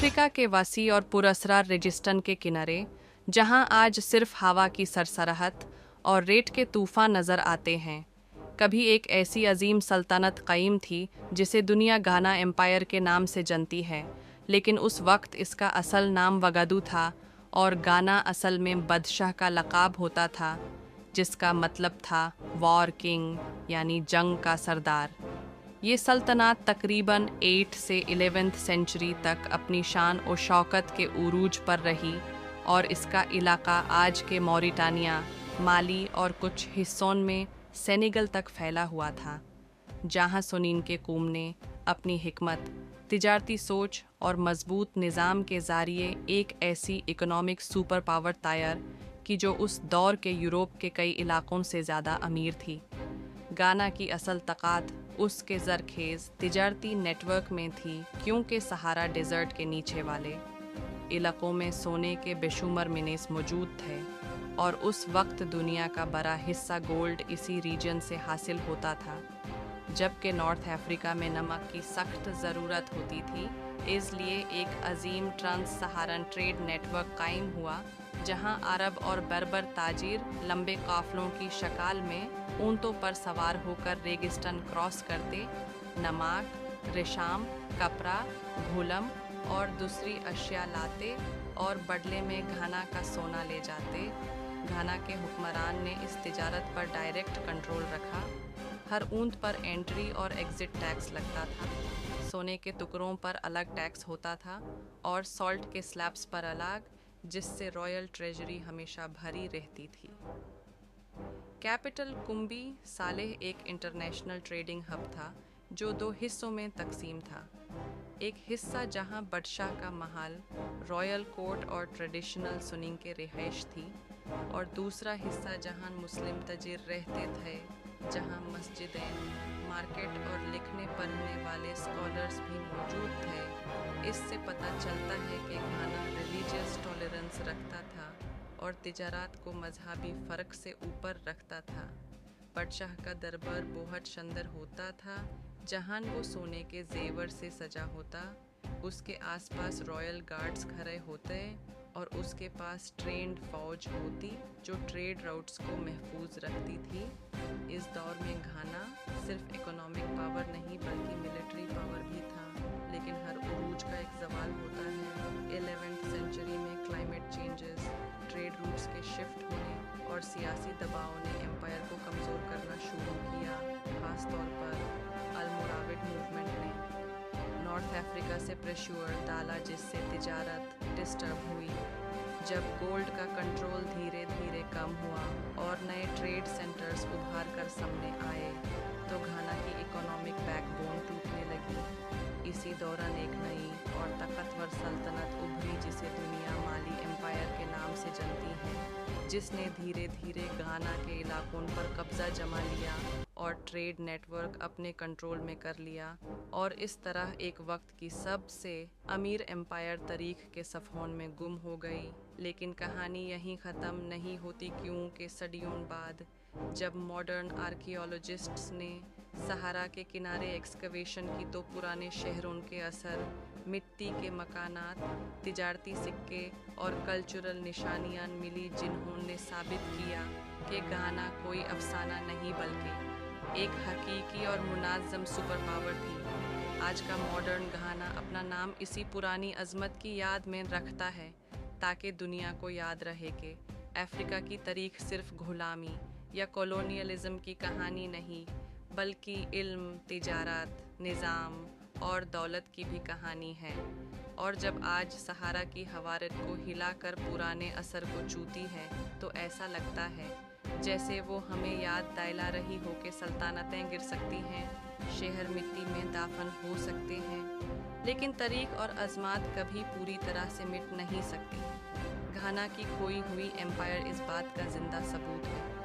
Africa के वसी और पुरअसरार रेगिस्तान के किनारे, जहां आज सिर्फ हवा की सरसराहट और रेत के तूफान नज़र आते हैं, कभी एक ऐसी अजीम सल्तनत कायम थी जिसे दुनिया घाना एम्पायर के नाम से जानती है। लेकिन उस वक्त इसका असल नाम वगादू था और गाना असल में बादशाह का लक़ाब होता था, जिसका मतलब था वॉर किंग यानी जंग का सरदार। ये सल्तनत तकरीबन 8 से 11th सेंचुरी तक अपनी शान और शौकत के उरूज पर रही और इसका इलाका आज के मॉरिटानिया, माली और कुछ हिस्सों में सेनेगल तक फैला हुआ था, जहाँ सुनीन के कौम ने अपनी हिकमत, तिजारती सोच और मजबूत निज़ाम के ज़रिए एक ऐसी इकोनॉमिक सुपर पावर तैयार की जो उस दौर के यूरोप के कई इलाकों से ज़्यादा अमीर थी। गाना की असल ताकत उसके ज़रखेज़ तिजारती नेटवर्क में थी, क्योंकि सहारा डेजर्ट के नीचे वाले इलाकों में सोने के बेशुमार मिनेस मौजूद थे और उस वक्त दुनिया का बड़ा हिस्सा गोल्ड इसी रीजन से हासिल होता था। जबकि नॉर्थ अफ्रीका में नमक की सख्त ज़रूरत होती थी, इसलिए एक अजीम ट्रांस सहारन ट्रेड नेटवर्क कायम हुआ, जहां अरब और बर्बर ताजिर लंबे काफलों की शक्ल में ऊँटों पर सवार होकर रेगिस्तान क्रॉस करते, नमक, रेशम, कपड़ा, घुलम और दूसरी अशिया लाते और बदले में घाना का सोना ले जाते। घाना के हुक्मरान ने इस तिजारत पर डायरेक्ट कंट्रोल रखा। हर ऊँट पर एंट्री और एग्ज़िट टैक्स लगता था, सोने के टुकड़ों पर अलग टैक्स होता था और सॉल्ट के स्लैब्स पर अलग, जिससे रॉयल ट्रेजरी हमेशा भरी रहती थी। कैपिटल कुंबी सालेह एक इंटरनेशनल ट्रेडिंग हब था जो 2 हिस्सों में तकसीम था। एक हिस्सा जहां बादशाह का महल, रॉयल कोर्ट और ट्रेडिशनल सुनीन के रिहाइश थी, और दूसरा हिस्सा जहां मुस्लिम तजीर रहते थे, जहां मस्जिदें, मार्केट और लिखने पढ़ने वाले स्कॉलर्स भी मौजूद थे। इससे पता चलता है कि घाना रिलीजियस टॉलरेंस रखता था और तिजारत को मजहबी फ़र्क से ऊपर रखता था। बादशाह का दरबार बहुत शानदार होता था, जहां वो सोने के जेवर से सजा होता। उसके आसपास रॉयल गार्ड्स खड़े होते और उसके पास ट्रेंड फौज होती जो ट्रेड रूट्स को महफूज रखती थी। इस दौर में घाना सिर्फ इकोनॉमिक पावर नहीं बल्कि मिलिट्री पावर भी था। लेकिन हर उरूज का एक ज़वाल होता है। 11th सेंचुरी में क्लाइमेट चेंजेस, ट्रेड रूट्स के शिफ्ट होने और सियासी दबाव ने एम्पायर को कमज़ोर करना शुरू किया। ख़ास तौर पर अल-मोराविड मूवमेंट ने नॉर्थ अफ्रीका से प्रेशर डाला, जिससे तिजारत डिस्टर्ब हुई। जब गोल्ड का कंट्रोल धीरे धीरे कम हुआ और नए ट्रेड सेंटर्स उभार कर सामने आए, तो घाना की इकोनॉमिक बैकबोन टूटने लगी। इसी दौरान एक नई और ताकतवर सल्तनत उभरी जिसे दुनिया माली एम्पायर के नाम से जानती है, जिसने धीरे धीरे घाना के इलाकों पर कब्जा जमा लिया और ट्रेड नेटवर्क अपने कंट्रोल में कर लिया, और इस तरह एक वक्त की सबसे अमीर एम्पायर तारीख के सफ़ों में गुम हो गई। लेकिन कहानी यहीं ख़त्म नहीं होती, क्योंकि सदियों बाद जब मॉडर्न आर्कियोलॉजिस्ट्स ने सहारा के किनारे एक्सकवेशन की, तो पुराने शहरों के असर, मिट्टी के मकानात, तिजारती सिक्के और कल्चरल निशानियाँ मिली, जिन्होंने साबित किया कि घाना कोई अफसाना नहीं बल्कि एक हकीकी और मुनाज़्ज़म सुपर पावर थी। आज का मॉडर्न घाना अपना नाम इसी पुरानी अज़मत की याद में रखता है, ताकि दुनिया को याद रहे कि अफ्रीका की तारीख सिर्फ गुलामी या कॉलोनियलिज्म की कहानी नहीं, बल्कि इल्म, तिजारत, निज़ाम और दौलत की भी कहानी है। और जब आज सहारा की हवारत को हिलाकर पुराने असर को चूती है, तो ऐसा लगता है जैसे वो हमें याद दिला रही हो कि सल्तनतें गिर सकती हैं, शहर मिट्टी में दाफन हो सकते हैं, लेकिन तारीख और अज़मात कभी पूरी तरह से मिट नहीं सकती। घाना की खोई हुई एम्पायर इस बात का ज़िंदा सबूत है।